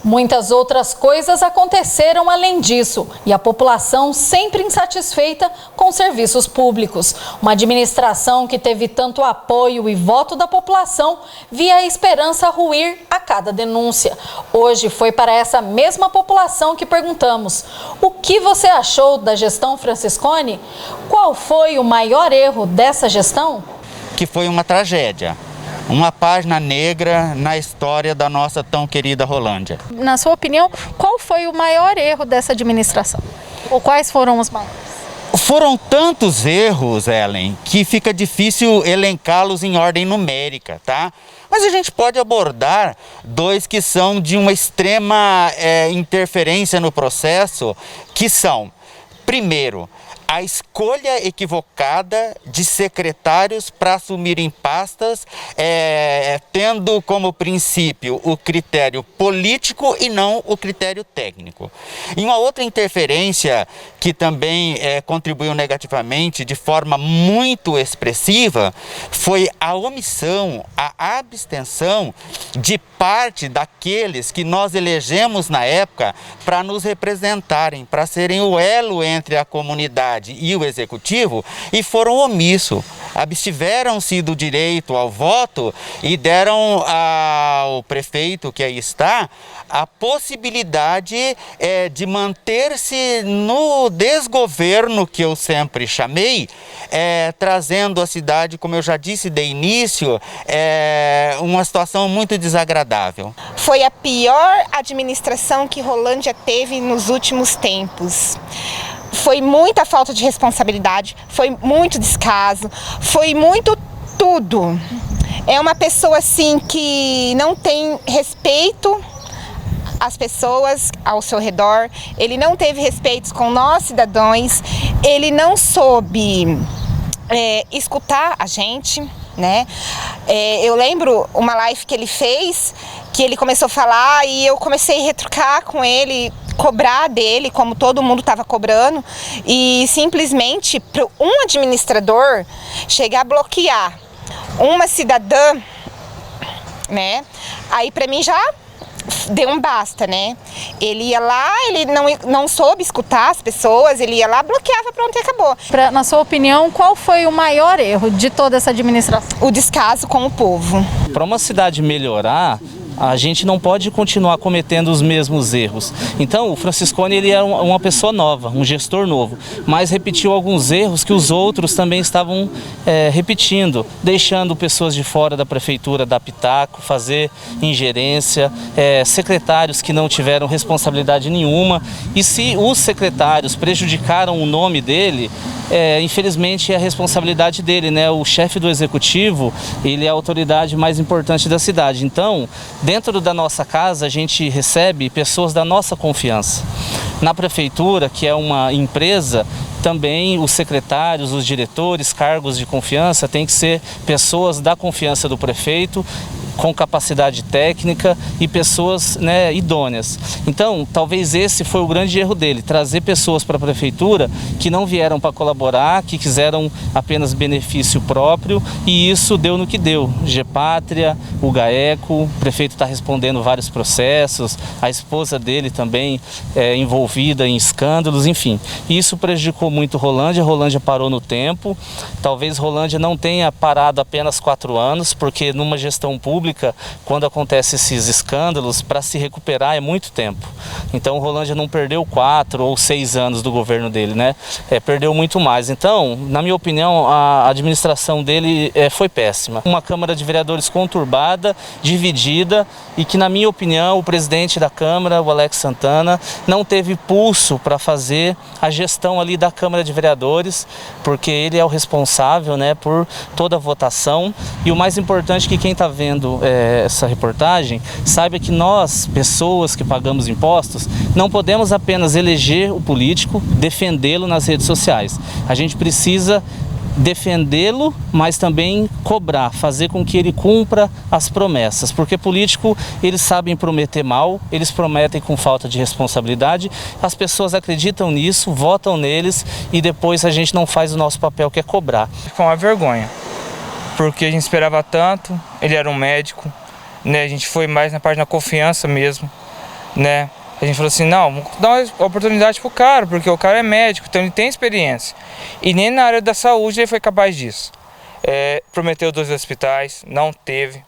Muitas outras coisas aconteceram além disso e a população sempre insatisfeita com serviços públicos. Uma administração que teve tanto apoio e voto da população via a esperança ruir a cada denúncia. Hoje foi para essa mesma população que perguntamos: o que você achou da gestão Franciscone? Qual foi o maior erro dessa gestão? Que foi uma tragédia. Uma página negra na história da nossa tão querida Rolândia. Na sua opinião, qual foi o maior erro dessa administração? Ou quais foram os maiores? Foram tantos erros, Ellen, que fica difícil elencá-los em ordem numérica, tá? Mas a gente pode abordar dois que são de uma extrema interferência no processo, que são, primeiro, a escolha equivocada de secretários para assumirem pastas, tendo como princípio o critério político e não o critério técnico. E uma outra interferência que também contribuiu negativamente de forma muito expressiva foi a omissão, a abstenção de parte daqueles que nós elegemos na época para nos representarem, para serem o elo entre a comunidade e o executivo, e foram omissos, abstiveram-se do direito ao voto e deram ao prefeito que aí está a possibilidade de manter-se no desgoverno que eu sempre chamei, trazendo à cidade, como eu já disse de início, uma situação muito desagradável. Foi a pior administração que Rolândia teve nos últimos tempos. Foi muita falta de responsabilidade, foi muito descaso, foi muito tudo. É uma pessoa assim que não tem respeito às pessoas ao seu redor, ele não teve respeito com nós cidadãos, ele não soube escutar a gente, né? Eu lembro uma live que ele fez, que ele começou a falar e eu comecei a retrucar com ele, cobrar dele, como todo mundo estava cobrando, e simplesmente para um administrador chegar a bloquear uma cidadã, né? Aí para mim já deu um basta, né? Ele ia lá, ele não soube escutar as pessoas, ele ia lá, bloqueava, pronto, e acabou. Na sua opinião, qual foi o maior erro de toda essa administração? O descaso com o povo. Para uma cidade melhorar, a gente não pode continuar cometendo os mesmos erros. Então, o Franciscone ele era uma pessoa nova, um gestor novo, mas repetiu alguns erros que os outros também estavam repetindo, deixando pessoas de fora da prefeitura dar pitaco, fazer ingerência, secretários que não tiveram responsabilidade nenhuma. E se os secretários prejudicaram o nome dele, infelizmente é a responsabilidade dele, né? O chefe do executivo, ele é a autoridade mais importante da cidade. Então, dentro da nossa casa, a gente recebe pessoas da nossa confiança. Na prefeitura, que é uma empresa, também os secretários, os diretores, cargos de confiança, têm que ser pessoas da confiança do prefeito, com capacidade técnica e pessoas, né, idôneas. Então, talvez esse foi o grande erro dele, trazer pessoas para a prefeitura que não vieram para colaborar, que quiseram apenas benefício próprio, e isso deu no que deu. Gepátria, o GAECO, o prefeito está respondendo vários processos, a esposa dele também é envolvida em escândalos, enfim. Isso prejudicou muito Rolândia. Rolândia parou no tempo. Talvez Rolândia não tenha parado apenas 4 anos, porque numa gestão pública, quando acontecem esses escândalos, para se recuperar é muito tempo. Então, Rolândia não perdeu 4 ou 6 anos do governo dele, né? Perdeu muito mais. Então, na minha opinião, a administração dele foi péssima. Uma Câmara de Vereadores conturbada, dividida, e que, na minha opinião, o presidente da Câmara, o Alex Santana, não teve pulso para fazer a gestão ali da Câmara de Vereadores, porque ele é o responsável, né, por toda a votação. E o mais importante é que quem está vendo essa reportagem saiba que nós, pessoas que pagamos impostos, não podemos apenas eleger o político, defendê-lo nas redes sociais. A gente precisa defendê-lo, mas também cobrar, fazer com que ele cumpra as promessas, porque político, eles sabem prometer mal, eles prometem com falta de responsabilidade, as pessoas acreditam nisso, votam neles e depois a gente não faz o nosso papel, que é cobrar. Foi uma vergonha, porque a gente esperava tanto, ele era um médico, né? A gente foi mais na parte da confiança mesmo, né? A gente falou assim, não, dá uma oportunidade pro cara, porque o cara é médico, então ele tem experiência. E nem na área da saúde ele foi capaz disso. Prometeu 2 hospitais, não teve.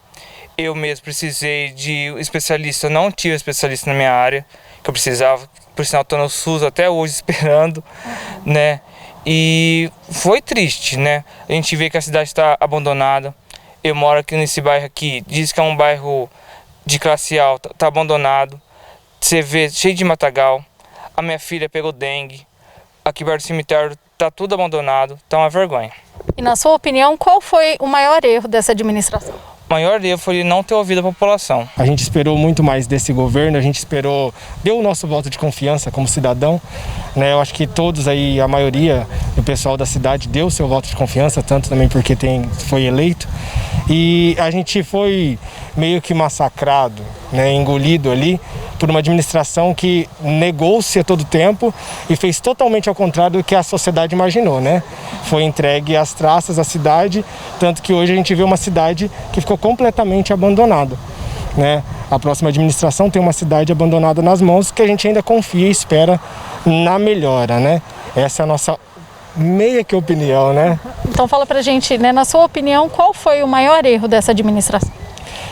Eu mesmo precisei de especialista, não tive especialista na minha área, que eu precisava, por sinal estou no SUS até hoje esperando, né? E foi triste, né? A gente vê que a cidade está abandonada. Eu moro aqui nesse bairro aqui, diz que é um bairro de classe alta, está abandonado. Você vê, cheio de matagal. A minha filha pegou dengue. Aqui perto do cemitério está tudo abandonado, tá uma vergonha. E na sua opinião, qual foi o maior erro dessa administração? O maior erro foi não ter ouvido a população. A gente esperou muito mais desse governo, a gente deu o nosso voto de confiança como cidadão, né? Eu acho que todos aí, a maioria do pessoal da cidade deu seu voto de confiança, tanto também porque foi eleito. E a gente foi meio que massacrado, né? Engolido ali por uma administração que negou-se a todo tempo e fez totalmente ao contrário do que a sociedade imaginou, né? Foi entregue às traças a cidade, tanto que hoje a gente vê uma cidade que ficou completamente abandonada, né? A próxima administração tem uma cidade abandonada nas mãos que a gente ainda confia e espera na melhora, né? Essa é a nossa meia que opinião, né? Então fala pra gente, né, na sua opinião, qual foi o maior erro dessa administração?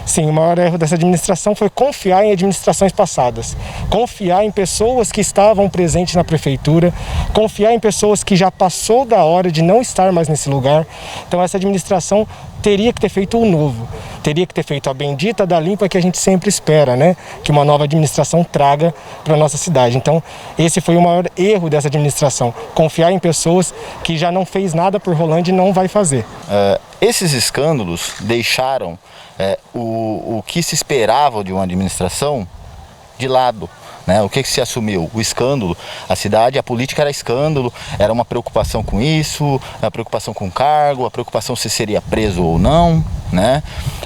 Sim, o maior erro dessa administração foi confiar em administrações passadas, confiar em pessoas que estavam presentes na prefeitura, confiar em pessoas que já passou da hora de não estar mais nesse lugar. Então essa administração teria que ter feito o novo, teria que ter feito a bendita da limpa que a gente sempre espera, né? Que uma nova administração traga para a nossa cidade. Então esse foi o maior erro dessa administração, confiar em pessoas que já não fez nada por Rolândia e não vai fazer. Esses escândalos deixaram o que se esperava de uma administração de lado, né? O que se assumiu? O escândalo. A cidade, a política era escândalo, era uma preocupação com isso, a preocupação com o cargo, a preocupação se seria preso ou não, né?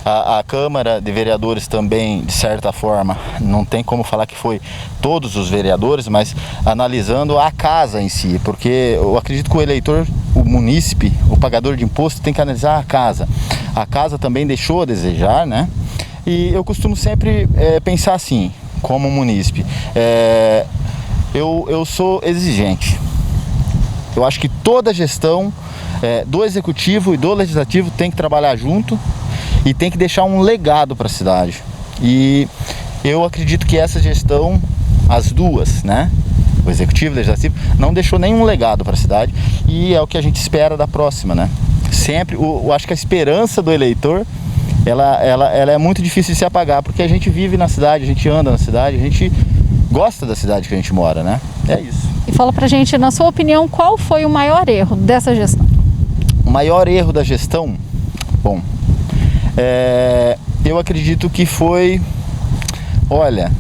A Câmara de Vereadores também, de certa forma, não tem como falar que foi todos os vereadores, mas analisando a casa em si, porque eu acredito que o eleitor, o munícipe, o pagador de imposto tem que analisar a casa. A casa também deixou a desejar, né? E eu costumo sempre pensar assim, como munícipe, eu sou exigente. Eu acho que toda gestão do executivo e do legislativo tem que trabalhar junto e tem que deixar um legado para a cidade. E eu acredito que essa gestão, as duas, né? O executivo e o legislativo, não deixou nenhum legado para a cidade e é o que a gente espera da próxima, né? Sempre, eu acho que a esperança do eleitor ela é muito difícil de se apagar, porque a gente vive na cidade, a gente anda na cidade, a gente gosta da cidade que a gente mora, né? É isso. E fala pra gente, na sua opinião, qual foi o maior erro dessa gestão? O maior erro da gestão? Bom, eu acredito que foi, olha,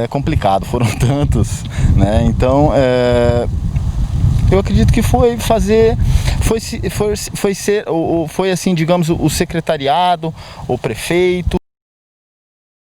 complicado, foram tantos, né? Então, eu acredito que foi assim, digamos, o secretariado, o prefeito,